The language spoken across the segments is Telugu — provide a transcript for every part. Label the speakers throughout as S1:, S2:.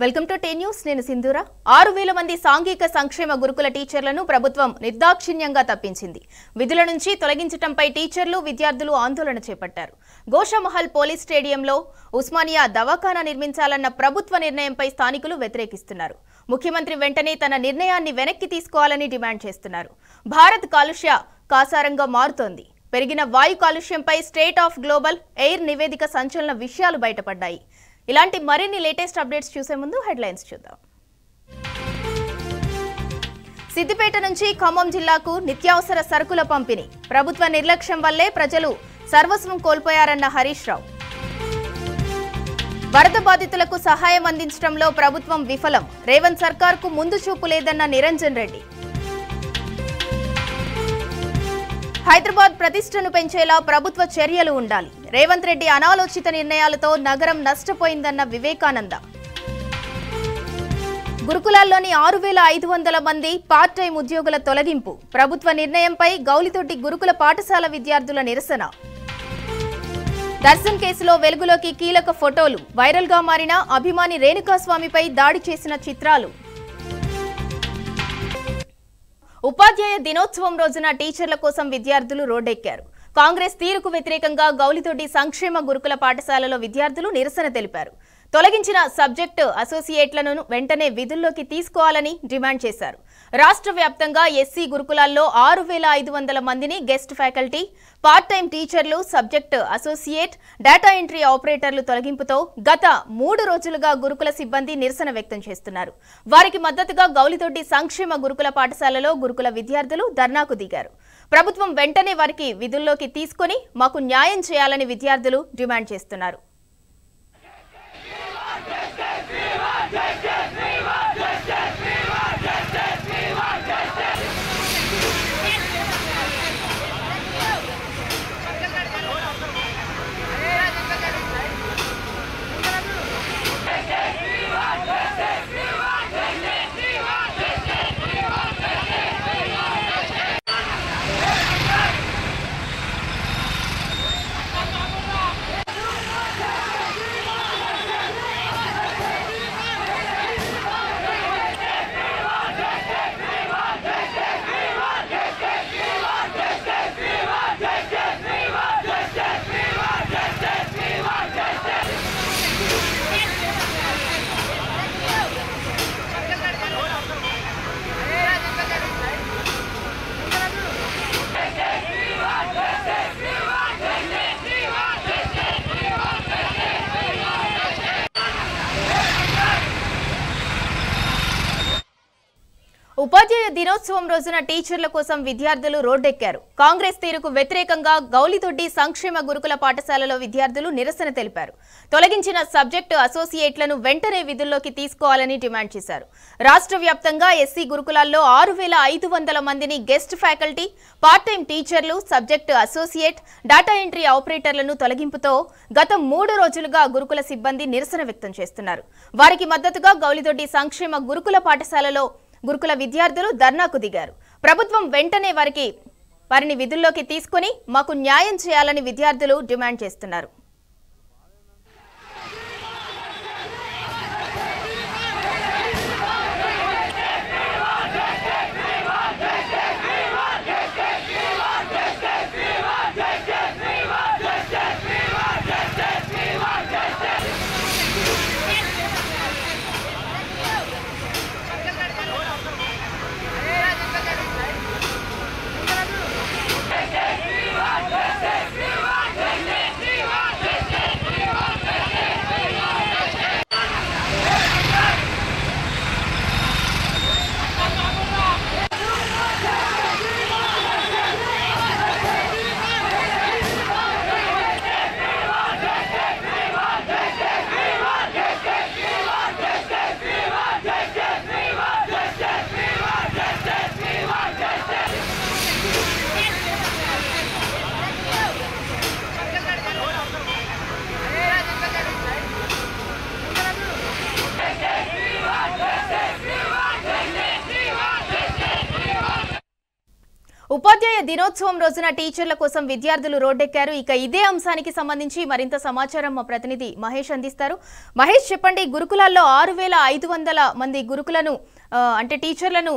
S1: Welcome to tea news. నేను సింధూర. 6000 మంది సాంఘిక సంక్షేమ గురుకుల టీచర్లను ప్రభుత్వం నిర్దాక్షిణ్యంగా తప్పించింది. విధుల నుంచి తొలగించడంపై టీచర్లు, విద్యార్థులు ఆందోళన చేపట్టారు. గోషామహల్ పోలీస్ స్టేడియంలో ఉస్మానియా దవాఖానా నిర్మించాలన్న ప్రభుత్వ నిర్ణయంపై స్థానికులు వ్యతిరేకిస్తున్నారు. ముఖ్యమంత్రి వెంటనే తన నిర్ణయాన్ని వెనక్కి తీసుకోవాలని డిమాండ్ చేస్తున్నారు. భారత్ కాలుష్య కాసారంగా మారుతోంది. పెరిగిన వాయు కాలుష్యంపై స్టేట్ ఆఫ్ గ్లోబల్ ఎయిర్ నివేదిక సంచలన విషయాలు బయటపడ్డాయి. ఇలాంటి మరిన్ని లేటెస్ట్ అప్డేట్స్ చూసే ముందు హెడ్లైన్స్ చూద్దాం. సిద్దిపేట నుంచి ఖమ్మం జిల్లాకు నిత్యావసర సరుకుల పంపిణీ. ప్రభుత్వ నిర్లక్ష్యం వల్లే ప్రజలు సర్వస్వం కోల్పోయారన్న హరీష్ రావు. వరద బాధితులకు సహాయం అందించడంలో ప్రభుత్వం విఫలం. రేవంత్ సర్కార్కు ముందు చూపు లేదన్న నిరంజన్ రెడ్డి. హైదరాబాద్ ప్రతిష్టను పెంచేలా ప్రభుత్వ చర్యలు ఉండాలి. రేవంత్ రెడ్డి అనాలోచిత నిర్ణయాలతో నగరం నష్టపోయిందన్న వివేకానంద. గురుకులాల్లోని 6500 మంది పార్ట్ టైం ఉద్యోగుల తొలగింపు. ప్రభుత్వ నిర్ణయంపై గౌలితొట్టి గురుకుల పాఠశాల విద్యార్థుల నిరసన. దర్శన్ కేసులో వెలుగులోకి కీలక ఫోటోలు. వైరల్ గా మారిన అభిమాని రేణుకాస్వామిపై దాడి చేసిన చిత్రాలు. ఉపాధ్యాయ దినోత్సవం రోజున టీచర్ల కోసం విద్యార్థులు రోడ్డెక్కారు. కాంగ్రెస్ తీరుకు వ్యతిరేకంగా గౌలితొట్టి సంక్షేమ గురుకుల పాఠశాలలో విద్యార్థులు నిరసన తెలిపారు. తొలగించిన సబ్జెక్టు అసోసియేట్లను వెంటనే విధుల్లోకి తీసుకోవాలని డిమాండ్ చేశారు. రాష్ట్ర వ్యాప్తంగా ఎస్సీ గురుకులాల్లో 6500 మందిని గెస్ట్ ఫ్యాకల్టీ, పార్ట్ టైం టీచర్లు, సబ్జెక్టు అసోసియేట్, డేటా ఎంట్రీ ఆపరేటర్లు తొలగింపుతో గత 3 రోజులుగా గురుకుల సిబ్బంది నిరసన వ్యక్తం చేస్తున్నారు. వారికి మద్దతుగా గౌలితొట్టి సంక్షేమ గురుకుల పాఠశాలలో గురుకుల విద్యార్థులు ధర్నాకు దిగారు. ప్రభుత్వం వెంటనే వారికి విధుల్లోకి తీసుకొని మాకు న్యాయం చేయాలని విద్యార్థులు డిమాండ్ చేస్తున్నారు. ఉపాధ్యాయ దినోత్సవం రోజున టీచర్ల కోసం విద్యార్థులు రోడ్డెక్కారు. కాంగ్రెస్ తీరుకు వ్యతిరేకంగా గౌలితొట్టి సంక్షేమ గురుకుల పాఠశాలలో విద్యార్థులు నిరసన తెలిపారు. తొలగించిన సబ్జెక్టు అసోసియేట్లను వెంటనే విధుల్లోకి తీసుకోవాలని డిమాండ్ చేశారు. రాష్ట్ర వ్యాప్తంగా ఎస్సీ గురుకులాల్లో 6500 మందిని గెస్ట్ ఫ్యాకల్టీ, పార్ట్ టైం టీచర్లు, సబ్జెక్టు అసోసియేట్, డేటా ఎంట్రీ ఆపరేటర్లను తొలగింపుతో గత 3 రోజులుగా గురుకుల సిబ్బంది నిరసన వ్యక్తం చేస్తున్నారు. వారికి మద్దతుగా గౌలితొట్టి సంక్షేమ గురుకుల పాఠశాలలో గురుకుల విద్యార్థులు ధర్నాకు దిగారు. ప్రభుత్వం వెంటనే వారిని విధుల్లోకి తీసుకుని మాకు న్యాయం చేయాలని విద్యార్థులు డిమాండ్ చేస్తున్నారు. ఉపాధ్యాయ దినోత్సవం రోజున టీచర్ల కోసం విద్యార్థులు రోడ్డెక్కారు. ఇక ఇదే అంశానికి సంబంధించి మరింత సమాచారం మా ప్రతినిధి మహేష్ అందిస్తారు. మహేష్, చెప్పండి, గురుకులాల్లో 6500 మంది గురుకులను అంటే టీచర్లను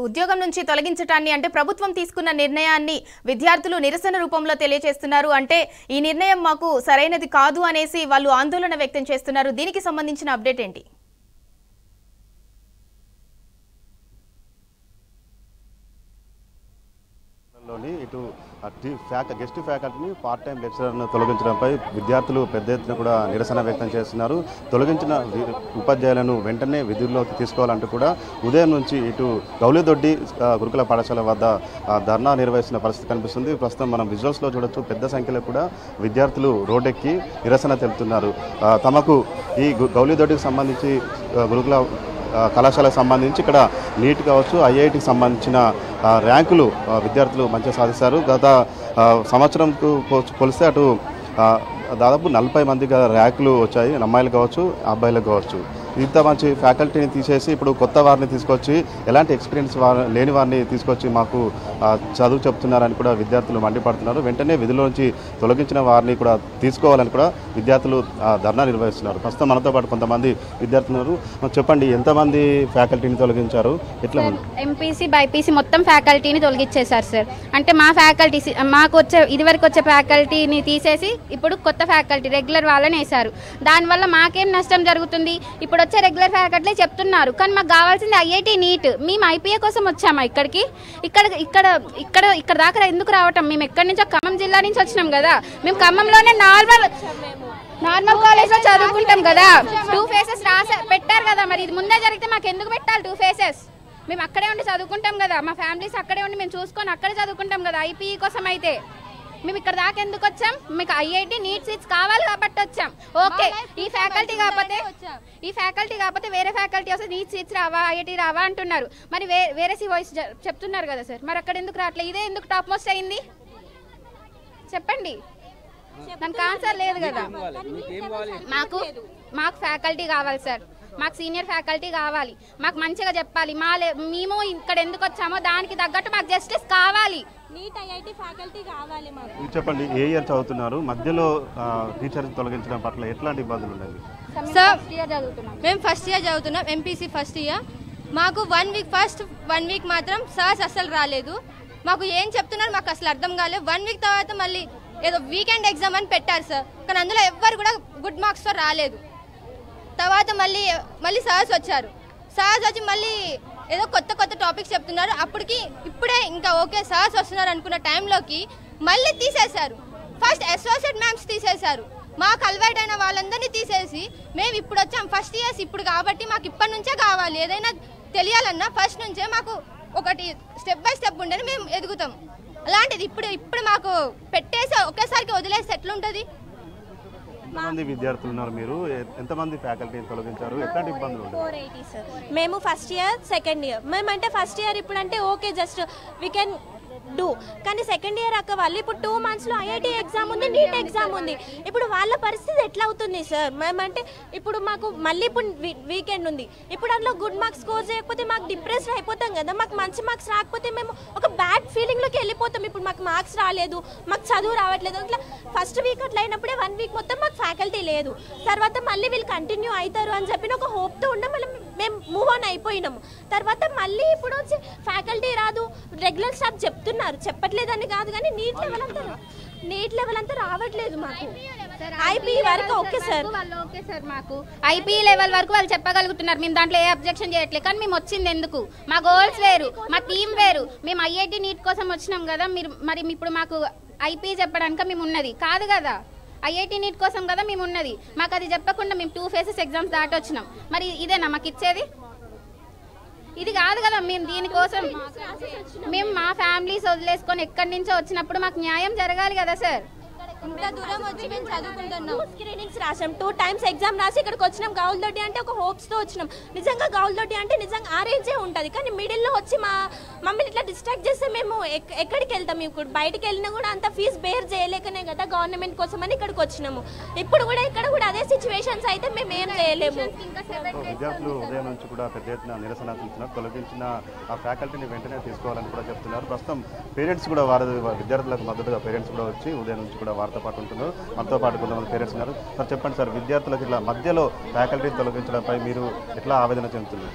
S1: ఉద్యోగం నుంచి తొలగించడాన్ని అంటే ప్రభుత్వం తీసుకున్న నిర్ణయాన్ని విద్యార్థులు నిరసన రూపంలో తెలియజేస్తున్నారు. అంటే ఈ నిర్ణయం మాకు సరైనది కాదు అనేసి వాళ్ళు ఆందోళన వ్యక్తం చేస్తున్నారు. దీనికి సంబంధించిన అప్డేట్ ఏంటి?
S2: ఇటు గెస్ట్ ఫ్యాకల్టీని పార్ట్ టైం లెక్చరర్ను తొలగించడంపై విద్యార్థులు పెద్ద ఎత్తున కూడా నిరసన వ్యక్తం చేస్తున్నారు. తొలగించిన ఉపాధ్యాయులను వెంటనే విధుల్లోకి తీసుకోవాలంటూ కూడా ఉదయం నుంచి ఇటు గౌలిదొడ్డి గురుకుల పాఠశాల వద్ద ధర్నా నిర్వహిస్తున్న పరిస్థితి కనిపిస్తుంది. ప్రస్తుతం మనం విజువల్స్లో చూడొచ్చు, పెద్ద సంఖ్యలో కూడా విద్యార్థులు రోడ్డెక్కి నిరసన తెలుపుతున్నారు. తమకు ఈ గౌలిదొడ్డికి సంబంధించి గురుకుల కళాశాలకు సంబంధించి ఇక్కడ నీట్ కావచ్చు, ఐఐటికి సంబంధించిన ర్యాంకులు విద్యార్థులు మంచిగా సాధిస్తారు. గత సంవత్సరంకు పోలిస్తే అటు దాదాపు 40 మందికి ర్యాంకులు వచ్చాయి, అమ్మాయిలు కావచ్చు అబ్బాయిలకు కావచ్చు. ఇంత మంచి ఫ్యాకల్టీని తీసేసి ఇప్పుడు కొత్త వారిని తీసుకొచ్చి ఎలాంటి ఎక్స్పీరియన్స్ లేని వారిని తీసుకొచ్చి మాకు చదువు చెప్తున్నారని కూడా విద్యార్థులు మండిపడుతున్నారు. వెంటనే విధుల్లోంచి తొలగించిన వారిని కూడా తీసుకోవాలని కూడా విద్యార్థులు ధర్నా నిర్వహిస్తున్నారు. ప్రస్తుతం మనతో పాటు కొంతమంది విద్యార్థులు. చెప్పండి, ఎంతమంది ఫ్యాకల్టీని తొలగించారు? ఎట్లా
S3: ఎంపీసీ బైపీసీ మొత్తం ఫ్యాకల్టీని తొలగించేశారు సార్. అంటే మా ఫ్యాకల్టీ మాకు ఇదివరకు వచ్చే ఫ్యాకల్టీని తీసేసి ఇప్పుడు కొత్త ఫ్యాకల్టీ రెగ్యులర్ వాళ్ళని వేశారు. దానివల్ల మాకేం నష్టం జరుగుతుంది? ఇప్పుడు వచ్చే రెగ్యులర్ ఫ్యాకల్టీ చెప్తున్నారు, కానీ మాకు కావాల్సింది ఐఐటి నీట్. మేము ఐపీఏ కోసం వచ్చామా ఇక్కడికి? ఇక్కడ దాకా ఎందుకు రావటం? మేము ఎక్కడి నుంచో ఖమ్మం జిల్లా నుంచి వచ్చినాం కదా. మేము ఖమ్మంలోనే నార్మల్ కాలేజ్ లో చదువుకుంటాం కదా. 2 phases పెట్టారు కదా, మరి ఇది ముందే జరిగితే మాకు ఎందుకు పెట్టాలి 2 phases? మేము అక్కడే ఉండి చదువుకుంటాం కదా, మా ఫ్యామిలీస్ అక్కడే ఉండి మేము చూసుకొని అక్కడే చదువుకుంటాం కదా. ఐపీఈ కోసం అయితే మేము ఇక్కడ దాకా ఎందుకు వచ్చాం? మీకు ఐఐటి నీట్ సీట్స్ కావాలి కాబట్టి వచ్చాం. ఓకే, ఈ ఫ్యాకల్టీ కాకపోతే వేరే ఫ్యాకల్టీ వస్తే నీట్ సీట్స్ రావా, ఐఐటి రావా అంటున్నారు. మరి వేరే వాయిస్ చెప్తున్నారు కదా సార్, మరి అక్కడ ఎందుకు రావట్లేదు? ఇదే ఎందుకు టాప్ మోస్ట్ అయింది చెప్పండి? దానికి ఆన్సర్ లేదు కదా. మాకు ఫ్యాకల్టీ కావాలి సార్, మాకు సీనియర్ ఫ్యాకల్టీ కావాలి. మాకు మంచిగా చెప్పాలి. మేము ఇక్కడ ఎందుకు వచ్చామో దానికి తగ్గట్టు మాకు జస్టిస్ కావాలి.
S4: నీట్ ఐఐటి ఫ్యాకల్టీ కావాలి మాకు.
S2: చెప్పండి, ఏ ఇయర్ చదువుతున్నారు? మధ్యలో టీచర్ తొలగించడం పట్ల ఎట్లాంటి ఇబ్బందులు ఉన్నాయి?
S4: సార్, మేము ఫస్ట్ ఇయర్ చదువుతున్నాం, ఎంపీసీ ఫస్ట్ ఇయర్. మాకు 1 వీక్ మాత్రం సార్స్ అసలు రాలేదు. మాకు ఏం చెప్తున్నారు మాకు అసలు అర్థం కాలేదు. 1 వీక్ తర్వాత మళ్ళీ ఏదో వీకెండ్ ఎగ్జామ్ అని పెట్టారు సార్, కానీ అందులో ఎవ్వరు కూడా గుడ్ మార్క్స్తో రాలేదు. తర్వాత మళ్ళీ సార్స్ వచ్చారు. సార్స్ వచ్చి మళ్ళీ ఏదో కొత్త టాపిక్స్ చెప్తున్నారు. ఇప్పుడే ఇంకా ఓకే సార్స్ వస్తున్నారు అనుకున్న టైంలోకి మళ్ళీ తీసేశారు. ఫస్ట్ అసోసియేట్ మ్యామ్స్ తీసేశారు. మాకు అలవాటు అయిన వాళ్ళందరినీ తీసేసి మేము ఇప్పుడు వచ్చాం ఫస్ట్ ఇయర్స్ ఇప్పుడు కాబట్టి మాకు ఇప్పటి నుంచే కావాలి. ఏదైనా తెలియాలన్నా ఫస్ట్ నుంచే మాకు ఒకటి స్టెప్ బై స్టెప్ ఉండని మేము ఎదుగుతాం. అలాంటిది ఇప్పుడు మాకు పెట్టేసి ఒకేసారికి వదిలేసి ఎట్లుంటుంది?
S2: ఎంతమంది విద్యార్థులు ఉన్నారు? మీరు ఎంతమంది ఫ్యాకల్టీని తొలగించారు? ఎట్లాంటి ఇబ్బందులు ఉన్నాయి?
S4: 480 సార్. మేము ఫస్ట్ ఇయర్ సెకండ్ ఇయర్. మేమంటే ఫస్ట్ ఇయర్ ఇప్పుడు అంటే okay just we can do, కానీ సెకండ్ ఇయర్ అక్క వాళ్ళు ఇప్పుడు 2 monthsలో ఐఐటి ఎగ్జామ్ ఉంది, నీట్ ఎగ్జామ్ ఉంది. ఇప్పుడు వాళ్ళ పరిస్థితి ఎట్లా అవుతుంది సార్? మేమంటే ఇప్పుడు మాకు మళ్ళీ ఇప్పుడు వీకెండ్ ఉంది. ఇప్పుడు అందులో గుడ్ మార్క్స్ స్కోర్ చేయకపోతే మాకు డిప్రెస్డ్ అయిపోతాం కదా. మాకు మంచి మార్క్స్ రాకపోతే మేము ఒక బ్యాడ్ ఫీలింగ్లోకి వెళ్ళిపోతాం. ఇప్పుడు మాకు మార్క్స్ రాలేదు, మాకు చదువు రావట్లేదు. ఇట్లా ఫస్ట్ వీక్ అట్లా అయినప్పుడే 1 వీక్ మొత్తం మాకు ఫ్యాకల్టీ లేదు. తర్వాత మళ్ళీ వీళ్ళు కంటిన్యూ అవుతారు అని చెప్పిన ఒక హోప్తో ఉండే మళ్ళీ మేము మూవ్ ఆన్ అయిపోయినాము. తర్వాత మళ్ళీ ఇప్పుడు వచ్చి ఫ్యాకల్టీ రాదు, రెగ్యులర్ స్టాఫ్ చెప్తున్నారు, చెప్పట్లేదని కాదు, కానీ నీట్ లెవెల్ అంతా రావట్లేదు మాకు. ఐపీ వరకు ఓకే సార్,
S3: మాకు ఐపీ లెవెల్ వరకు వాళ్ళు చెప్పగలుగుతున్నారు. మేము దాంట్లో ఏ అబ్జెక్షన్ చేయట్లేదు, కానీ మేము వచ్చింది ఎందుకు? మా గోల్స్ వేరు, మా టీం వేరు. మేము ఐఐటి నీట్ కోసం వచ్చినాం కదా. మరి ఇప్పుడు మాకు ఐపీ చెప్పడానికి మేము ఉన్నది కాదు కదా, ఐఐటి నీట్ కోసం కదా మేము ఉన్నది. మాకు అది చెప్పకుండా మేము 2 phases ఎగ్జామ్స్ దాటి వచ్చినాం. మరి ఇదేనా మాకు ఇచ్చేది? ఇది కాదు కదా. మేము దీనికోసం మేము మా ఫ్యామిలీస్ వదిలేసుకొని ఎక్కడి నుంచో వచ్చినప్పుడు మాకు న్యాయం జరగాలి కదా సార్.
S4: ఇంత దూరం వచ్చి మేము చదువుకుంటున్నాం.
S5: స్క్రీనింగ్స్ రాసాం, 2 times ఎగ్జామ్ రాసి ఇక్కడికి వచ్చినాం. గౌల్దొడ్డి అంటే ఒక హోప్స్తో వచ్చినాం. నిజంగా గౌల్దొడ్డి అంటే నిజంగా ఆ రేంజే ఉంటుంది. కానీ మిడిల్లో వచ్చి మమ్మల్ని ఇట్లా డిస్ట్రాక్ట్ చేస్తే మేము ఎక్కడికి వెళ్తాం? ఇప్పుడు బయటికి వెళ్ళినా కూడా అంత ఫీజు బేర్ చేయలేకనే కదా గవర్నమెంట్ కోసం అని ఇక్కడికి వచ్చినాము. ఇప్పుడు కూడా ఇక్కడ కూడా అదే సిచ్యువేషన్స్ అయితే మేము ఏం చేయలేము.
S2: విద్యార్థులు ఉదయం నుంచి కూడా పెద్ద ఎత్తున నిరసన తెలుస్తున్నారు. తొలగించిన ఆ ఫ్యాకల్టీని వెంటనే తీసుకోవాలని కూడా చెప్తున్నారు. ప్రస్తుతం పేరెంట్స్ కూడా విద్యార్థులకు మద్దతుగా పేరెంట్స్ కూడా వచ్చి ఉదయం నుంచి కూడా వారితో పాటు ఉంటున్నారు. మనతో పాటు కొంతమంది పేరెంట్స్ ఉన్నారు. సార్ చెప్పండి సార్, విద్యార్థులకు ఇట్లా మధ్యలో ఫ్యాకల్టీని తొలగించడంపై మీరు ఎట్లా ఆవేదన చెందుతున్నారు?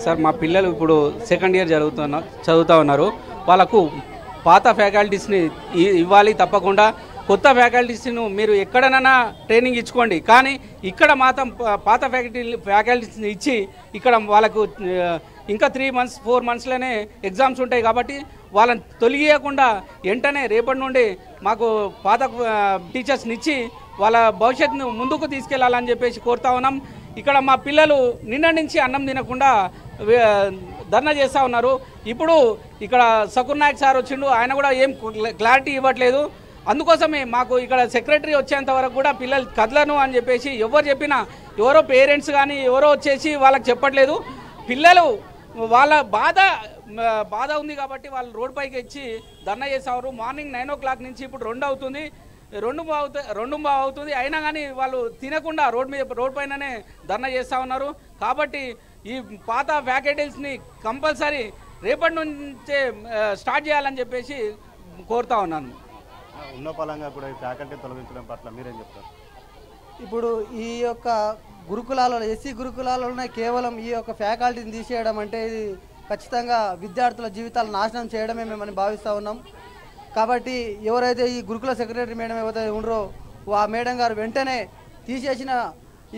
S6: సార్ మా పిల్లలు ఇప్పుడు సెకండ్ ఇయర్ చదువుతూ ఉన్నారు. వాళ్ళకు పాత ఫ్యాకల్టీస్ని ఇవ్వాలి తప్పకుండా. కొత్త ఫ్యాకల్టీస్ను మీరు ఎక్కడైనా ట్రైనింగ్ ఇచ్చుకోండి, కానీ ఇక్కడ మాత్రం పాత ఫ్యాకల్టీస్ని ఇచ్చి ఇక్కడ వాళ్ళకు ఇంకా 3 months 4 monthsలోనే ఎగ్జామ్స్ ఉంటాయి కాబట్టి వాళ్ళని తొలగియకుండా వెంటనే రేపటి నుండి మాకు పాత టీచర్స్ని ఇచ్చి వాళ్ళ భవిష్యత్తును ముందుకు తీసుకెళ్లాలని చెప్పేసి కోరుతా ఉన్నాం. ఇక్కడ మా పిల్లలు నిన్న నుంచి అన్నం తినకుండా ధర్నా చేస్తూ ఉన్నారు. ఇప్పుడు ఇక్కడ సకుర్ నాయక్ సార్ వచ్చిండు, ఆయన కూడా ఏం క్లారిటీ ఇవ్వట్లేదు. అందుకోసమే మాకు ఇక్కడ సెక్రటరీ వచ్చేంత వరకు కూడా పిల్లలు కదలను అని చెప్పేసి ఎవరు చెప్పినా, ఎవరో పేరెంట్స్ కానీ ఎవరో వచ్చేసి వాళ్ళకి చెప్పట్లేదు. పిల్లలు వాళ్ళ బాధ ఉంది కాబట్టి వాళ్ళు రోడ్ పైకి వచ్చి ధర్నా చేసేవారు. మార్నింగ్ 9 o'clock నుంచి ఇప్పుడు 2 అవుతుంది, 2 అవుతుంది. అయినా కానీ వాళ్ళు తినకుండా రోడ్ పైననే ధర్నా చేస్తూ ఉన్నారు. కాబట్టి ఈ పాత ఫ్యాకల్టీస్ని కంపల్సరీ రేపటి నుంచే స్టార్ట్ చేయాలని చెప్పేసి కోరుతా ఉన్నాను.
S2: ఉన్న పలంగా కూడా ఈ ఫ్యాకల్టీ తొలగించడం పట్ల మీరేం చెప్తారు?
S7: ఇప్పుడు ఈ యొక్క గురుకులాలలో ఎస్సీ గురుకులాలలోనే కేవలం ఈ యొక్క ఫ్యాకల్టీని తీసేయడం అంటే ఇది ఖచ్చితంగా విద్యార్థుల జీవితాలు నాశనం చేయడమే మేమని భావిస్తూ ఉన్నాం. కాబట్టి ఎవరైతే ఈ గురుకుల సెక్రటరీ మేడం ఎవరైతే ఉండరో ఆ మేడం గారు వెంటనే తీసేసిన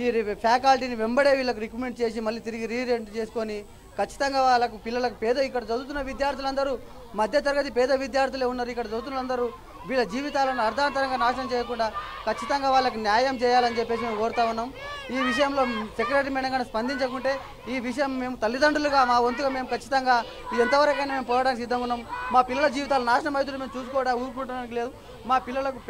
S7: ఈ ఫ్యాకల్టీని వెంబడే వీళ్ళకి రికమెండ్ చేసి మళ్ళీ తిరిగి రీరెంట్ చేసుకొని ఖచ్చితంగా వాళ్ళకు పిల్లలకు ఇక్కడ చదువుతున్న విద్యార్థులందరూ మధ్యతరగతి పేద విద్యార్థులే ఉన్నారు. ఇక్కడ చదువుతున్నందరూ వీళ్ళ జీవితాలను అర్ధాంతరంగా నాశనం చేయకుండా ఖచ్చితంగా వాళ్ళకి న్యాయం చేయాలని చెప్పేసి మేము కోరుతా ఉన్నాం. ఈ విషయంలో సెక్రటరీ మేడం గారు స్పందించకుంటే ఈ విషయం మేము తల్లిదండ్రులుగా మా వంతుగా మేము ఖచ్చితంగా ఇది ఎంతవరకైనా మేము పోవడానికి సిద్ధంగా ఉన్నాం. మా పిల్లల జీవితాలు నాశనం అవుతుంటే మేము ఊరుకోవడానికి లేదు. మా పిల్లలకు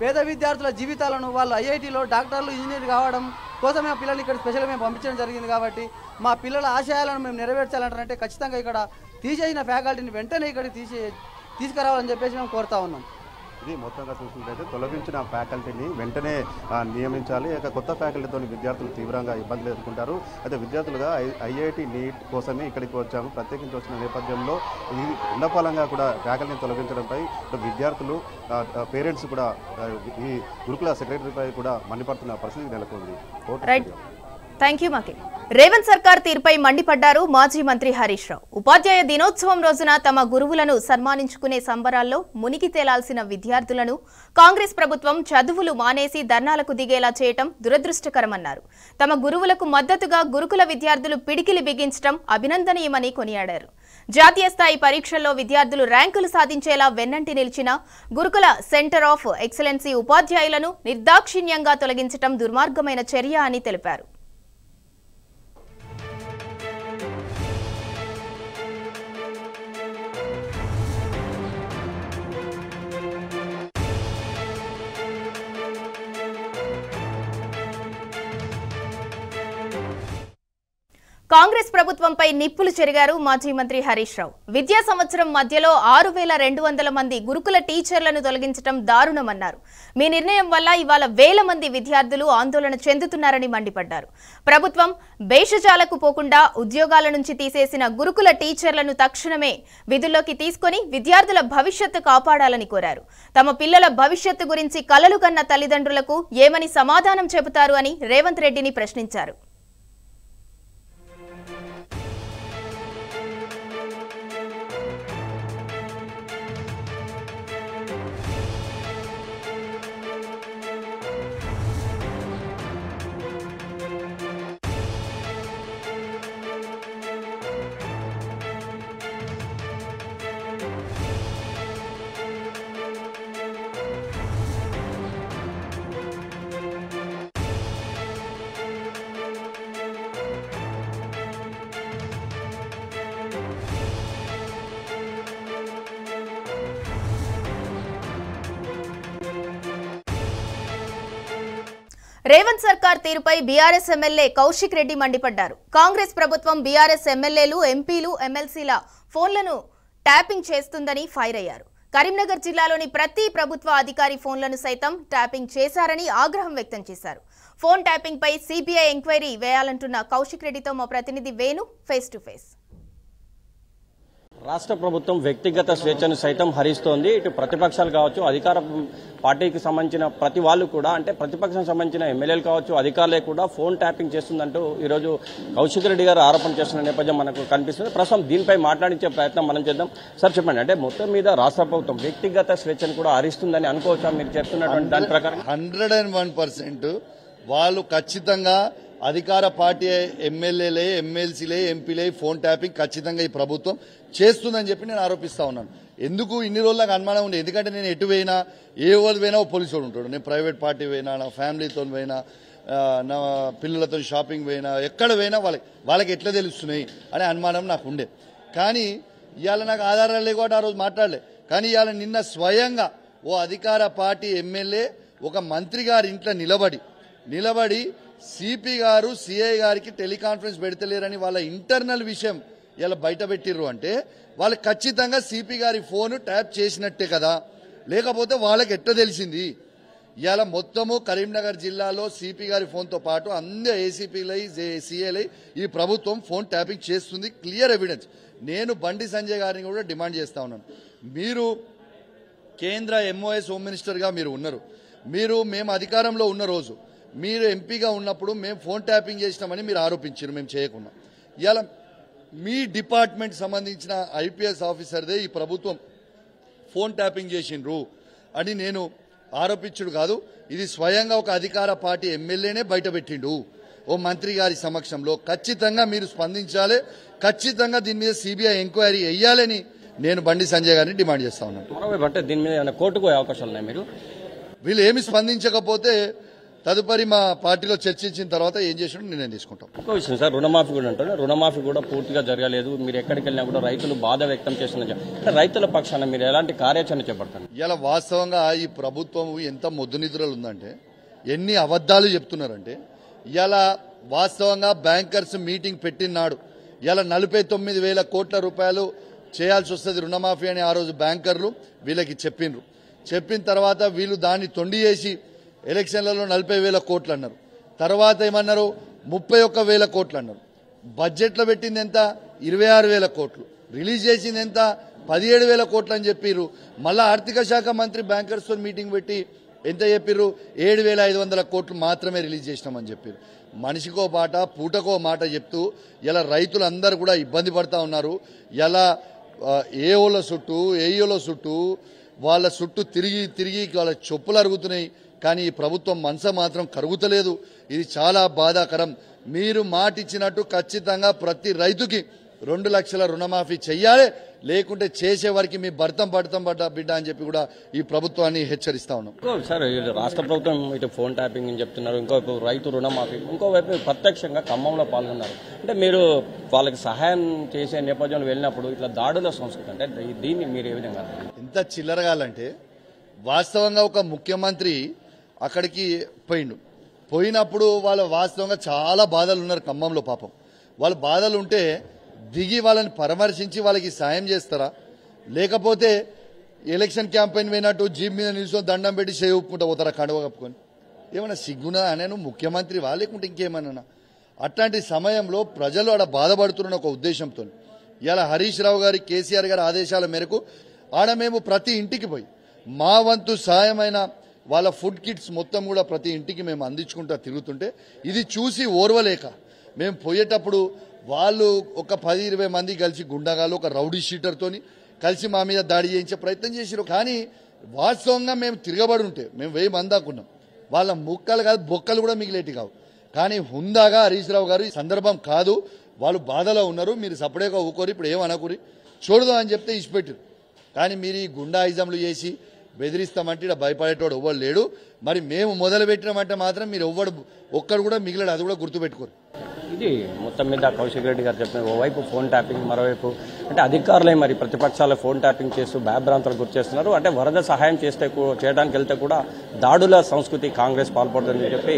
S7: పేద విద్యార్థుల జీవితాలను వాళ్ళు ఐఐటీలో డాక్టర్లు ఇంజనీర్ కావడం కోసం మా పిల్లల్ని ఇక్కడ స్పెషల్గా మేము పంపించడం జరిగింది. కాబట్టి మా పిల్లల ఆశయాలను మేము నెరవేర్చాలంటే ఖచ్చితంగా ఇక్కడ తీసేసిన ఫ్యాకల్టీని వెంటనే ఇక్కడికి తీసుకురావాలని చెప్పేసి మేము కోరుతా ఉన్నాం.
S2: ఇది మొత్తంగా చూసినట్లయితే తొలగించిన ఫ్యాకల్టీని వెంటనే నియమించాలి. ఇక కొత్త ఫ్యాకల్టీతో విద్యార్థులు తీవ్రంగా ఇబ్బందులు ఎదుర్కొంటారు. అయితే విద్యార్థులుగా ఐఐటి నీట్ కోసమే ఇక్కడికి వచ్చాము. ప్రత్యేకించి వచ్చిన నేపథ్యంలో ఇది ఉండపాలంగా కూడా ఫ్యాకల్టీని తొలగించడంపై విద్యార్థులు పేరెంట్స్ కూడా ఈ గురుకుల సెక్రటరీపై కూడా మండిపడుతున్న పరిస్థితి నెలకొంది.
S1: థ్యాంక్ యూ మాకి. రేవంత్ సర్కార్ తీరుపై మండిపడ్డారు మాజీ మంత్రి హరీష్ రావు. ఉపాధ్యాయ దినోత్సవం రోజున తమ గురువులను సన్మానించుకునే సంబరాల్లో మునిగి తేలాల్సిన విద్యార్థులను కాంగ్రెస్ ప్రభుత్వం చదువులు మానేసి ధర్నాలకు దిగేలా చేయటం దురదృష్టకరమన్నారు. తమ గురువులకు మద్దతుగా గురుకుల విద్యార్థులు పిడికిలి బిగించడం అభినందనీయమని కొనియాడారు. జాతీయ స్థాయి పరీక్షల్లో విద్యార్థులు ర్యాంకులు సాధించేలా వెన్నంటి నిలిచిన గురుకుల సెంటర్ ఆఫ్ ఎక్సలెన్సీ ఉపాధ్యాయులను నిర్దాక్షిణ్యంగా తొలగించడం దుర్మార్గమైన చర్య అని తెలిపారు. కాంగ్రెస్ ప్రభుత్వంపై నిప్పులు చెరిగారు మాజీ మంత్రి హరీష్ రావు. విద్యా సంవత్సరం మధ్యలో 6,200 మంది గురుకుల టీచర్లను తొలగించడం దారుణమన్నారు. మీ నిర్ణయం వల్ల ఇవాళ వేల మంది విద్యార్థులు ఆందోళన చెందుతున్నారని మండిపడ్డారు. ప్రభుత్వం భేషజాలకు పోకుండా ఉద్యోగాల నుంచి తీసేసిన గురుకుల టీచర్లను తక్షణమే విధుల్లోకి తీసుకొని విద్యార్థుల భవిష్యత్తు కాపాడాలని కోరారు. తమ పిల్లల భవిష్యత్తు గురించి కలలు కన్న తల్లిదండ్రులకు ఏమని సమాధానం చెబుతారు అని రేవంత్ రెడ్డిని ప్రశ్నించారు. రేవంత్ సర్కార్ తీరుపై బీఆర్ఎస్ ఎమ్మెల్యే కౌశిక్ రెడ్డి మండిపడ్డారు. కాంగ్రెస్ ప్రభుత్వం బీఆర్ఎస్ ఎమ్మెల్యేలు, ఎంపీలు, ఎమ్మెల్సీల ఫోన్లను ట్యాపింగ్ చేస్తుందని ఫైర్ అయ్యారు. కరీంనగర్ జిల్లాలోని ప్రతి ప్రభుత్వ అధికారి ఫోన్లను సైతం ట్యాపింగ్ చేశారని ఆగ్రహం వ్యక్తం చేశారు. ఫోన్ ట్యాపింగ్ పై సిబిఐ ఎంక్వైరీ వేయాలంటున్న కౌశిక్ రెడ్డితో మా ప్రతినిధి వేణు ఫేస్ టు ఫేస్.
S8: రాష్ట్ర ప్రభుత్వం వ్యక్తిగత స్వేచ్ఛను సైతం హరిస్తోంది. ఇటు ప్రతిపక్షాలు కావచ్చు, అధికార పార్టీకి సంబంధించిన ప్రతి వాళ్ళు కూడా, అంటే ప్రతిపక్షానికి సంబంధించిన ఎమ్మెల్యేలు కావచ్చు, అధికారులే కూడా ఫోన్ ట్యాపింగ్ చేస్తుందంటూ ఈరోజు కౌశిక్ రెడ్డి గారు ఆరోపణ చేస్తున్న నేపథ్యం మనకు కనిపిస్తుంది. ప్రస్తుతం దీనిపై మాట్లాడించే ప్రయత్నం మనం చేద్దాం. సార్ చెప్పండి, అంటే మొత్తం మీద రాష్ట్ర ప్రభుత్వం వ్యక్తిగత స్వేచ్ఛను కూడా హరిస్తుందని అనుకోవచ్చా? మీరు చెప్తున్నటువంటి దాని ప్రకారం
S9: 101% వాళ్ళు ఖచ్చితంగా అధికార పార్టీ ఎమ్మెల్యేలే, ఎమ్మెల్సీలే, ఎంపీలే ఫోన్ ట్యాపింగ్ ఖచ్చితంగా ఈ ప్రభుత్వం చేస్తుందని చెప్పి నేను ఆరోపిస్తా ఉన్నాను. ఎందుకు ఇన్ని రోజులకు అనుమానం ఉంది? ఎందుకంటే నేను ఎటు పోయినా, ఏ ఊరు పోయినా ఓ పోలీసు వాడు ఉంటాడు. నేను ప్రైవేట్ పార్టీ పోయినా, నా ఫ్యామిలీతో పోయినా, నా పిల్లలతో షాపింగ్ పోయినా, ఎక్కడ పోయినా వాళ్ళకి ఎట్లా తెలుస్తున్నాయి అనే అనుమానం నాకు ఉండే. కానీ ఇవాళ నాకు ఆధారాలు లేకుండా ఆ రోజు మాట్లాడలే. కానీ ఇవాళ నిన్న స్వయంగా ఓ అధికార పార్టీ ఎమ్మెల్యే ఒక మంత్రి గారి ఇంట్లో నిలబడి సిపి గారు, సిఐ గారికి టెలికాన్ఫరెన్స్ పెడతలేరని వాళ్ళ ఇంటర్నల్ విషయం ఇలా బయట పెట్టిర్రు అంటే వాళ్ళు ఖచ్చితంగా సిపి గారి ఫోన్ ట్యాప్ చేసినట్టే కదా. లేకపోతే వాళ్ళకి ఎట్లా తెలిసింది? ఇవాళ మొత్తము కరీంనగర్ జిల్లాలో సిపి గారి ఫోన్తో పాటు అందరు ఏసీపీలై, సిఐలై ఈ ప్రభుత్వం ఫోన్ ట్యాపింగ్ చేస్తుంది. Clear evidence. నేను బండి సంజయ్ గారిని కూడా డిమాండ్ చేస్తా ఉన్నాను. మీరు కేంద్ర ఎంఓఎస్ హోమ్ మినిస్టర్గా మీరు ఉన్నారు. మేము అధికారంలో ఉన్న రోజు మీరు ఎంపీగా ఉన్నప్పుడు మేము ఫోన్ ట్యాపింగ్ చేసినామని మీరు ఆరోపించారు, మేము చేయకుండా. ఇవాళ మీ డిపార్ట్మెంట్ సంబంధించిన ఐపీఎస్ ఆఫీసర్దే ఈ ప్రభుత్వం ఫోన్ ట్యాపింగ్ చేసిండ్రు అని నేను ఆరోపించుడు కాదు. ఇది స్వయంగా ఒక అధికార పార్టీ ఎమ్మెల్యేనే బయటపెట్టిండు ఓ మంత్రి గారి సమక్షంలో. ఖచ్చితంగా మీరు స్పందించాలి. ఖచ్చితంగా దీని మీద సిబిఐ ఎంక్వైరీ వేయాలని నేను బండి సంజయ్ గారిని డిమాండ్ చేస్తా ఉన్నాను.
S8: అంటే దీని మీద కోర్టుకు పోయే అవకాశాలు ఉన్నాయి. మీరు
S9: వీళ్ళు ఏమి స్పందించకపోతే తదుపరి మా పార్టీలో చర్చించిన తర్వాత ఏం చేసినా నిర్ణయం తీసుకుంటాం.
S8: ఇంకో విషయం సార్, రుణమాఫీ కూడా అంటారు. రుణమాఫీ కూడా పూర్తిగా జరగలేదు. మీరు ఎక్కడికి వెళ్ళినా కూడా రైతులు బాధ వ్యక్తం చేస్తున్నారు. రైతుల పక్షాన మీరు ఎలాంటి కార్యాచరణ చేపడతారు?
S9: ఇలా వాస్తవంగా ఈ ప్రభుత్వం ఎంత మొద్దు నిద్రలు ఉందంటే, ఎన్ని అబద్దాలు చెప్తున్నారంటే, ఇలా వాస్తవంగా బ్యాంకర్స్ మీటింగ్ పెట్టినాడు ఇలా 49,000 కోట్ల రూపాయలు చేయాల్సి వస్తుంది రుణమాఫీ అని ఆ రోజు బ్యాంకర్లు వీళ్ళకి చెప్పిండ్రు. చెప్పిన తర్వాత వీళ్ళు దాన్ని తొండి చేసి ఎలక్షన్లలో 40,000 కోట్లు అన్నారు. తర్వాత ఏమన్నారు? 31,000 కోట్లు అన్నారు. బడ్జెట్లో పెట్టింది ఎంత? 26,000 కోట్లు. రిలీజ్ చేసింది ఎంత? 17,000 కోట్లు అని చెప్పిర్రు. మళ్ళా ఆర్థిక శాఖ మంత్రి బ్యాంకర్స్తో మీటింగ్ పెట్టి ఎంత చెప్పిర్రు? 7,500 కోట్లు మాత్రమే రిలీజ్ చేసినామని చెప్పారు. మనిషికో మాట, పూటకో మాట చెప్తూ ఇలా రైతులందరూ కూడా ఇబ్బంది పడతా ఉన్నారు. ఇలా ఏఓల చుట్టూ, ఏఈఓల చుట్టూ, వాళ్ళ చుట్టూ తిరిగి వాళ్ళ చెప్పులు అరుగుతున్నాయి. కానీ ఈ ప్రభుత్వం మనసు మాత్రం కరుగుతలేదు. ఇది చాలా బాధాకరం. మీరు మాట ఇచ్చినట్టు ఖచ్చితంగా ప్రతి రైతుకి 2 లక్షల రుణమాఫీ చెయ్యాలి. లేకుంటే చేసే వారికి మీ భర్తం బిడ్డ అని చెప్పి కూడా ఈ ప్రభుత్వాన్ని హెచ్చరిస్తా ఉన్నాం.
S8: సార్, రాష్ట్ర ప్రభుత్వం ఇటు ఫోన్ ట్యాపింగ్ అని చెప్తున్నారు, ఇంకోవైపు రైతు రుణమాఫీ, ఇంకోవైపు ప్రత్యక్షంగా ఖమ్మంలో పాల్గొన్నారు. అంటే మీరు వాళ్ళకి సహాయం చేసే నేపథ్యంలో వెళ్ళినప్పుడు ఇట్లా దాడుల సంస్కృతి, అంటే దీన్ని మీరు ఏ విధంగా?
S9: ఎంత చిల్లరగాలంటే, వాస్తవంగా ఒక ముఖ్యమంత్రి అక్కడికి పోయినప్పుడు వాళ్ళు వాస్తవంగా చాలా బాధలు ఉన్నారు ఖమ్మంలో. పాపం వాళ్ళు బాధలు ఉంటే దిగి వాళ్ళని పరామర్శించి వాళ్ళకి సాయం చేస్తారా? లేకపోతే ఎలక్షన్ క్యాంపెయిన్ పోయినట్టు జీప్ మీద నిల్చొని దండం పెట్టి చేయి ఒప్పుకుంటా పోతారా కండువ కప్పుకొని? ఏమన్నా సిగ్గునా నేను ముఖ్యమంత్రి లేకుంటే ఇంకేమన్నా? అట్లాంటి సమయంలో ప్రజలు ఆడ బాధపడుతున్న ఒక ఉద్దేశంతో ఇలా హరీష్ రావు గారి, కేసీఆర్ గారి ఆదేశాల మేరకు ఆడ మేము ప్రతి ఇంటికి పోయి మా వంతు సాయమైన వాళ్ళ ఫుడ్ కిట్స్ మొత్తం కూడా ప్రతి ఇంటికి మేము అందించుకుంటా తిరుగుతుంటే ఇది చూసి ఓర్వలేక మేము పోయేటప్పుడు వాళ్ళు ఒక 10-20 మంది కలిసి గుండాగాలు ఒక రౌడీ షీటర్తోని కలిసి మా మీద దాడి చేయించే ప్రయత్నం చేశారు. కానీ వాస్తవంగా మేము తిరగబడి ఉంటే మేము 1000 మంది దాకున్నాం. వాళ్ళ ముక్కలు కాదు, బొక్కలు కూడా మిగిలేటి కావు. కానీ హుందాగా హరీష్ రావు గారు ఈ సందర్భం కాదు, వాళ్ళు బాధలో ఉన్నారు, మీరు సపరేట్గా ఊకోరు, ఇప్పుడు ఏమనకూరి చూడదాం అని చెప్తే ఇచ్చిపెట్టారు. కానీ మీరు ఈ గుండాయిజంలు చేసి బెదిరిస్తామంటే ఇక్కడ భయపడేటోడు ఎవ్వడు లేడు. మరి మేము మొదలు పెట్టినామంటే మాత్రం మీరు ఒక్కడు కూడా మిగిలాడు, అది కూడా గుర్తుపెట్టుకోరు.
S8: ఇది మొత్తం మీద కౌశిక్ రెడ్డి గారు చెప్పిన ఓవైపు ఫోన్ ట్యాపింగ్, మరోవైపు అంటే అధికారులే మరి ప్రతిపక్షాల ఫోన్ ట్యాపింగ్ చేస్తూ భయభ్రాంతులకు గురి చేస్తున్నారు. అంటే వరద సహాయం చేయడానికి వెళ్తే కూడా దాడుల సంస్కృతి కాంగ్రెస్ పాల్పడుతుందని చెప్పి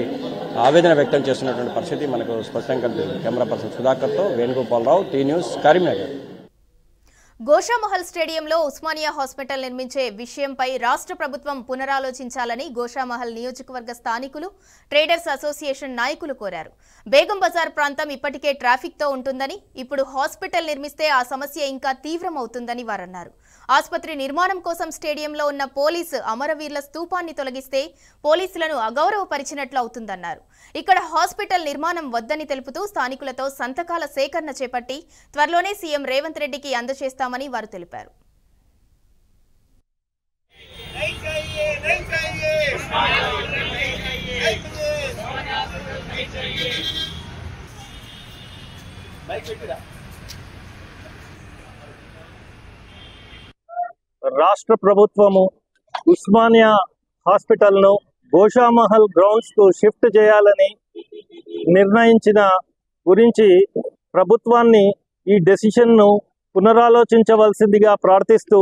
S8: ఆవేదన వ్యక్తం చేస్తున్నటువంటి పరిస్థితి మనకు స్పష్టంగా కనిపిస్తుంది. కెమెరా పర్సన్ సుధాకర్తో వేణుగోపాలరావు, టీ న్యూస్, కరీంనగర్.
S1: గోషామహల్ స్టేడియంలో ఉస్మానియా హాస్పిటల్ నిర్మించే విషయంపై రాష్ట్ర ప్రభుత్వం పునరాలోచించాలని గోషామహల్ నియోజకవర్గ స్థానికులు, ట్రేడర్స్ అసోసియేషన్ నాయకులు కోరారు. బేగం బజార్ ప్రాంతం ఇప్పటికే ట్రాఫిక్తో ఉంటుందని, ఇప్పుడు హాస్పిటల్ నిర్మిస్తే ఆ సమస్య ఇంకా తీవ్రమవుతుందని వారన్నారు. ఆసుపత్రి నిర్మాణం కోసం స్టేడియంలో ఉన్న పోలీసు అమరవీరుల స్తూపాన్ని తొలగిస్తే పోలీసులను అగౌరవపరిచినట్లు అవుతుందన్నారు. ఇక్కడ హాస్పిటల్ నిర్మాణం వద్దని తెలుపుతూ స్థానికులతో సంతకాల సేకరణ చేపట్టి త్వరలోనే సీఎం రేవంత్ రెడ్డికి అందజేస్తామని వారు తెలిపారు.
S10: రాష్ట్ర ప్రభుత్వము ఉస్మానియా హాస్పిటల్ ను గోషామహల్ గ్రౌండ్స్ కు షిఫ్ట్ చేయాలని నిర్ణయించిన గురించి ప్రభుత్వాన్ని ఈ డెసిషన్ ను పునరాలోచించవలసిందిగా ప్రార్థిస్తూ,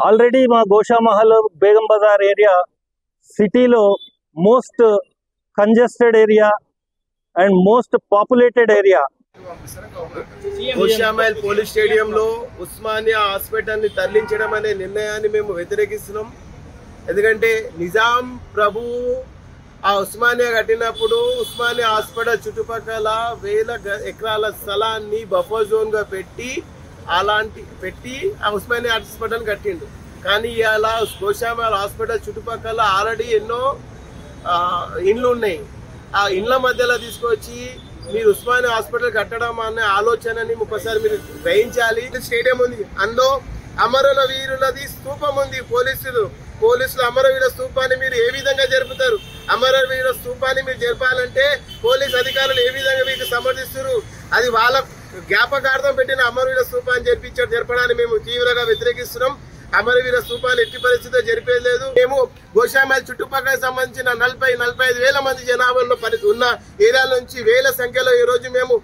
S10: ఆల్రెడీ మా గోషామహల్ బేగం బజార్ ఏరియా సిటీలో most congested area and most populated area.
S11: Goshamahal police స్టేడియంలో ఉస్మానియా హాస్పిటల్ ని తరలించడం అనే నిర్ణయాన్ని మేము వ్యతిరేకిస్తున్నాం. ఎందుకంటే నిజాం ప్రభు ఆ ఉస్మానియా కట్టినప్పుడు ఉస్మానియా హాస్పిటల్ చుట్టుపక్కల 1000 ఎకరాల స్థలాన్ని బఫర్ జోన్ గా పెట్టి ఆ ఉస్మానియా హాస్పిటల్ కట్టిండు. కానీ ఇవాళ గోషామహల్ హాస్పిటల్ చుట్టుపక్కల ఆల్రెడీ ఎన్నో ఇండ్లు ఉన్నాయి. ఆ ఇండ్ల మధ్యలో తీసుకొచ్చి మీరు ఉస్మానియా హాస్పిటల్ కట్టడం అనే ఆలోచనని ఒకసారి మీరు గ్రహించాలి. స్టేడియం ఉంది, అందులో అమరుల వీరులది స్తూపం ఉంది. పోలీసులు అమరవీరుల స్తూపాన్ని మీరు ఏ విధంగా జరుపుతారు? అమరవీరుల స్తూపాన్ని మీరు జరపాలంటే పోలీస్ అధికారులు ఏ విధంగా మీకు సమర్థిస్తారు? అది వాళ్ళ జ్ఞాపకార్థం పెట్టిన అమరవీరుల స్తూపాన్ని జరపడాన్ని మేము తీవ్రంగా వ్యతిరేకిస్తున్నాం. అమరవీర స్తూపాన్ని ఎట్టి పరిస్థితిలో జరిపేది లేదు. మేము గోషామహల్ చుట్టుపక్కల సంబంధించిన 40-45 వేల మంది జనాభాలో ఉన్న ఏరియాల నుంచి వేల సంఖ్యలో ఈ రోజు మేము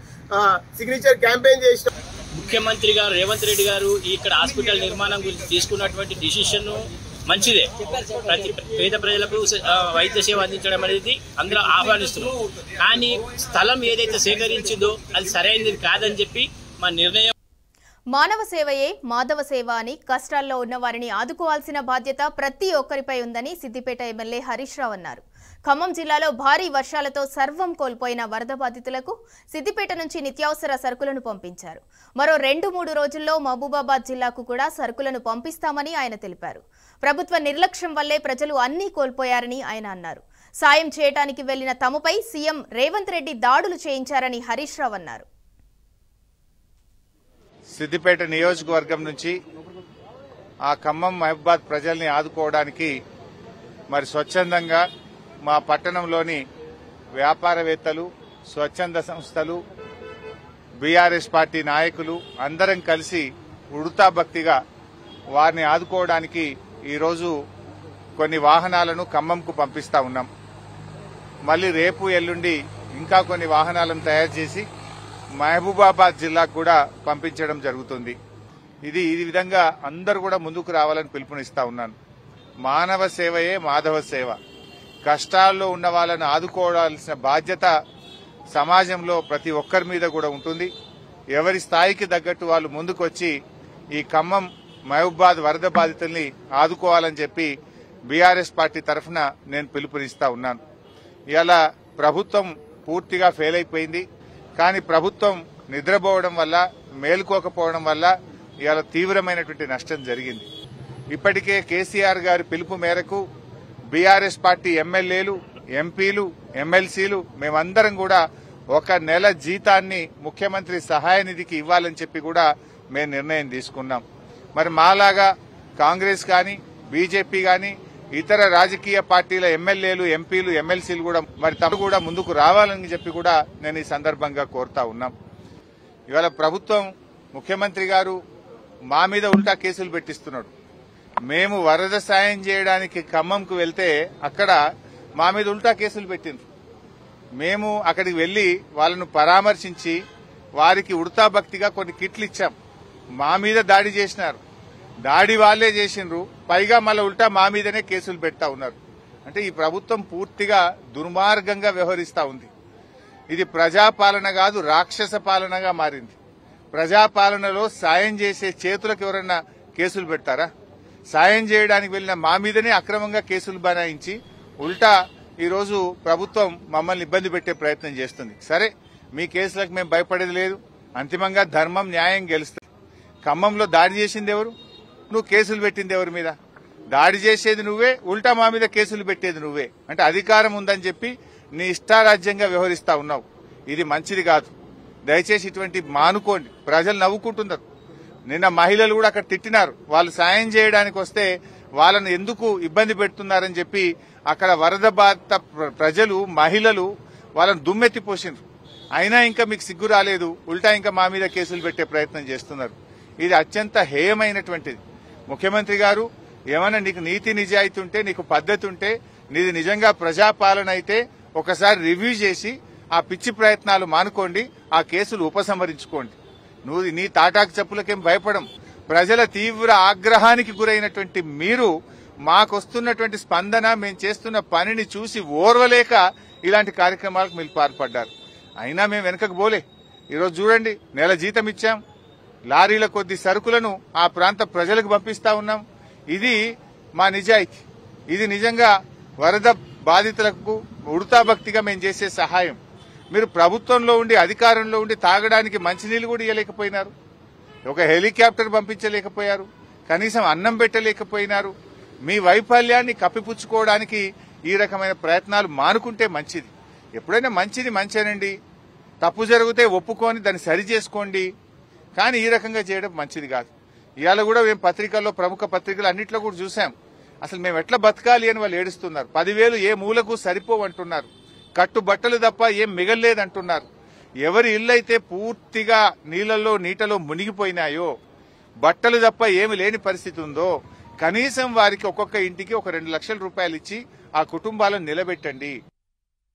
S11: సిగ్నేచర్ క్యాంపెయిన్ చేసినాం.
S12: ముఖ్యమంత్రి గారు రేవంత్ రెడ్డి గారు ఇక్కడ హాస్పిటల్ నిర్మాణం గురించి తీసుకున్నటువంటి డిసిషన్ మంచిదే. ప్రతి పేద ప్రజలకు వైద్య సేవ అందించడం అనేది అందరూ ఆహ్వానిస్తున్నాం. కానీ స్థలం ఏదైతే సేకరించిందో అది సరైనది కాదని చెప్పి మా నిర్ణయం.
S1: మానవ సేవయే మాధవ సేవ అని కష్టాల్లో ఉన్న వారిని ఆదుకోవాల్సిన బాధ్యత ప్రతి ఒక్కరిపై ఉందని సిద్దిపేట ఎమ్మెల్యే హరీష్ రావు అన్నారు. ఖమ్మం జిల్లాలో భారీ వర్షాలతో సర్వం కోల్పోయిన వరద బాధితులకు సిద్దిపేట నుంచి నిత్యావసర సరుకులను పంపించారు. మరో 2-3 రోజుల్లో మహబూబాబాద్ జిల్లాకు కూడా సరుకులను పంపిస్తామని ఆయన తెలిపారు. ప్రభుత్వ నిర్లక్ష్యం వల్లే ప్రజలు అన్నీ కోల్పోయారని ఆయన అన్నారు. సాయం చేయడానికి వెళ్లిన తమపై సీఎం రేవంత్ రెడ్డి దాడులు చేయించారని హరీష్ రావు అన్నారు.
S13: సిద్దిపేట నియోజకవర్గం నుంచి ఆ ఖమ్మం మహబూబాద్ ప్రజల్ని ఆదుకోవడానికి మరి స్వచ్ఛందంగా మా పట్టణంలోని వ్యాపారవేత్తలు, స్వచ్ఛంద సంస్థలు, బీఆర్ఎస్ పార్టీ నాయకులు అందరం కలిసి ఉడతా భక్తిగా వారిని ఆదుకోవడానికి ఈరోజు కొన్ని వాహనాలను ఖమ్మంకు పంపిస్తా ఉన్నాం. మళ్ళీ రేపు ఎల్లుండి ఇంకా కొన్ని వాహనాలను తయారు చేసి మహబూబాబాద్ జిల్లాకు కూడా పంపించడం జరుగుతుంది. ఈ విధంగా అందరూ కూడా ముందుకు రావాలని పిలుపునిస్తా ఉన్నాను. మానవ సేవయే మాధవ సేవ. కష్టాల్లో ఉన్న వాళ్ళని ఆదుకోవాల్సిన బాధ్యత సమాజంలో ప్రతి ఒక్కరి మీద కూడా ఉంటుంది. ఎవరి స్థాయికి తగ్గట్టు వాళ్ళు ముందుకొచ్చి ఈ ఖమ్మం మహబూబాద్ వరద బాధితుల్ని ఆదుకోవాలని చెప్పి బీఆర్ఎస్ పార్టీ తరఫున నేను పిలుపునిస్తా ఉన్నాను. ఇలా ప్రభుత్వం పూర్తిగా ఫెయిల్ అయిపోయింది. కానీ ప్రభుత్వం నిద్రపోవడం వల్ల, మేలుకోకపోవడం వల్ల ఇవాళ తీవ్రమైనటువంటి నష్టం జరిగింది. ఇప్పటికే కేసీఆర్ గారి పిలుపు మేరకు బీఆర్ఎస్ పార్టీ ఎమ్మెల్యేలు, ఎంపీలు, ఎమ్మెల్సీలు మేమందరం కూడా 1 నెల జీతాన్ని ముఖ్యమంత్రి సహాయ నిధికి ఇవ్వాలని చెప్పి కూడా మేము నిర్ణయం తీసుకున్నాం. మరి మాలాగా కాంగ్రెస్ కానీ, బీజేపీ కానీ, ఇతర రాజకీయ పార్టీల ఎమ్మెల్యేలు, ఎంపీలు, ఎమ్మెల్సీలు కూడా మరి తమ కూడా ముందుకు రావాలని చెప్పి కూడా నేను ఈ సందర్భంగా కోరుతా ఉన్నాం. ఇవాళ ప్రభుత్వం, ముఖ్యమంత్రి గారు మా మీద ఉల్టా కేసులు పెట్టిస్తున్నాడు. మేము వరద సాయం చేయడానికి ఖమ్మంకు వెళ్తే అక్కడ మా మీద ఉల్టా కేసులు పెట్టిండ్రు. మేము అక్కడికి వెళ్లి వాళ్ళను పరామర్శించి వారికి ఉడతా భక్తిగా కొన్ని కిట్లు ఇచ్చాం. మా మీద దాడి చేసినారు, దాడి వాళ్లే చేసిండ్రు, పైగా మళ్ళీ ఉల్టా మా మీదనే కేసులు పెడతా ఉన్నారు. అంటే ఈ ప్రభుత్వం పూర్తిగా దుర్మార్గంగా వ్యవహరిస్తా ఉంది. ఇది ప్రజాపాలన కాదు, రాక్షస పాలనగా మారింది. ప్రజాపాలనలో సాయం చేసే చేతులకు ఎవరన్నా కేసులు పెడతారా? సాయం చేయడానికి వెళ్లిన మా మీదనే అక్రమంగా కేసులు బనాయించి ఉల్టా ఈరోజు ప్రభుత్వం మమ్మల్ని ఇబ్బంది పెట్టే ప్రయత్నం చేస్తుంది. సరే, మీ కేసులకు మేము భయపడేది లేదు. అంతిమంగా ధర్మం న్యాయం గెలుస్తుంది. ఖమ్మంలో దాడి చేసింది ఎవరు? నువ్వు కేసులు పెట్టింది ఎవరి మీద? దాడి చేసేది నువ్వే, ఉల్టా మా మీద కేసులు పెట్టేది నువ్వే. అంటే అధికారం ఉందని చెప్పి నీ ఇష్టారాజ్యంగా వ్యవహరిస్తా ఉన్నావు. ఇది మంచిది కాదు. దయచేసి ఇటువంటి మానుకోండి. ప్రజలు నవ్వుకుంటున్నారు. నిన్న మహిళలు కూడా అక్కడ తిట్టినారు. వాళ్ళు సాయం చేయడానికి వస్తే వాళ్ళను ఎందుకు ఇబ్బంది పెడుతున్నారని చెప్పి అక్కడ వరద బాధిత ప్రజలు, మహిళలు వాళ్ళను దుమ్మెత్తిపోసిండ్రు. అయినా ఇంకా మీకు సిగ్గు రాలేదు, ఉల్టా ఇంకా మా మీద కేసులు పెట్టే ప్రయత్నం చేస్తున్నారు. ఇది అత్యంత హేయమైనటువంటిది. ముఖ్యమంత్రి గారు, ఏమైనా నీకు నీతి నిజాయితీ ఉంటే, నీకు పద్ధతి ఉంటే, నీది నిజంగా ప్రజాపాలన అయితే ఒకసారి రివ్యూ చేసి ఆ పిచ్చి ప్రయత్నాలు మానుకోండి, ఆ కేసులు ఉపసంహరించుకోండి. నువ్వు నీ తాటాకు చెప్పులకేం భయపడం. ప్రజల తీవ్ర ఆగ్రహానికి గురైనటువంటి మీరు మాకొస్తున్నటువంటి స్పందన, మేము చేస్తున్న పనిని చూసి ఓర్వలేక ఇలాంటి కార్యక్రమాలకు మీరు పాల్పడ్డారు. అయినా మేము వెనకకు పోలే. ఈరోజు చూడండి, నెల జీతం ఇచ్చాం, లారీల కొద్ది సరుకులను ఆ ప్రాంత ప్రజలకు పంపిస్తా ఉన్నాం. ఇది మా నిజాయితీ. ఇది నిజంగా వరద బాధితులకు ఉడతా భక్తిగా మేము చేసే సహాయం. మీరు ప్రభుత్వంలో ఉండి, అధికారంలో ఉండి తాగడానికి మంచినీళ్లు కూడా ఇవ్వలేకపోయినారు, ఒక హెలికాప్టర్ పంపించలేకపోయారు, కనీసం అన్నం పెట్టలేకపోయినారు. మీ వైఫల్యాన్ని కప్పిపుచ్చుకోవడానికి ఈ రకమైన ప్రయత్నాలు మానుకుంటే మంచిది. ఎప్పుడైనా మంచిది మంచేనండి, తప్పు జరిగితే ఒప్పుకొని దాన్ని సరి చేసుకోండి, కానీ ఈ రకంగా చేయడం మంచిది కాదు. ఇవాళ కూడా మేము పత్రికల్లో, ప్రముఖ పత్రికలు అన్నింటిలో కూడా చూసాం. అసలు మేము ఎట్లా బతకాలి అని వాళ్ళు ఏడుస్తున్నారు. 10,000 ఏ మూలకు సరిపోవంటున్నారు. కట్టు బట్టలు తప్ప ఏం మిగల్లేదంటున్నారు. ఎవరి ఇల్లు అయితే పూర్తిగా నీళ్లలో నీటలో మునిగిపోయినాయో, బట్టలు తప్ప ఏమి లేని పరిస్థితి ఉందో, కనీసం వారికి ఒక్కొక్క ఇంటికి ఒక 2 లక్షల రూపాయలు ఇచ్చి ఆ కుటుంబాలను నిలబెట్టండి.